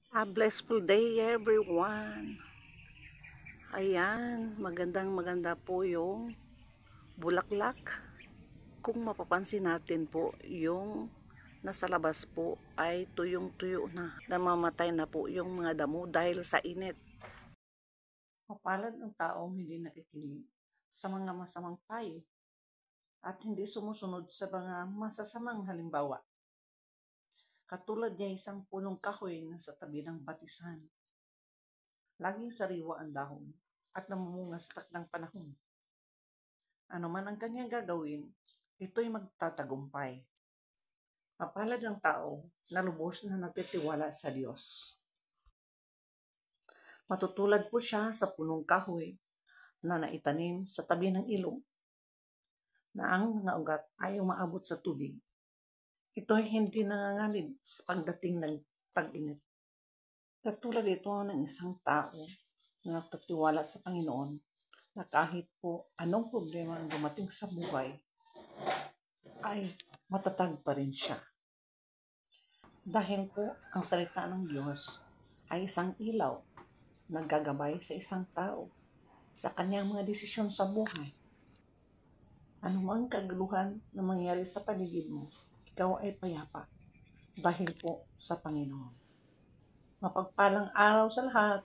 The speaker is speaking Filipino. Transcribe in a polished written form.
A blissful day everyone. Ayan, maganda po yung bulaklak. Kung mapapansin natin po, yung nasa labas po ay tuyong-tuyo na. Namamatay na po yung mga damo dahil sa init. Mapalad ng taong hindi nakikinig sa mga masamang payo at hindi sumusunod sa mga masasamang halimbawa. Katulad niya isang punong kahoy na sa tabi ng batisan. Laging sariwa ang dahon at namumunga sa takdang panahon. Ano man ang kanyang gagawin, ito'y magtatagumpay. Mapalad ang tao na lubos na nagtitiwala sa Diyos. Matutulad po siya sa punong kahoy na naitanim sa tabi ng ilog na ang mga ugat ay umaabot sa tubig. Ito'y hindi nanganganib sa pagdating ng tag-init. Katulad ito ng isang tao na nagtatiwala sa Panginoon na kahit po anong problema ang dumating sa buhay, ay matatag pa rin siya. Dahil po ang salita ng Diyos ay isang ilaw na gagabay sa isang tao sa kanyang mga desisyon sa buhay. Anumang kaguluhan na mangyari sa paligid mo, ikaw ay payapa dahil po sa Panginoon. Mapagpalang araw sa lahat.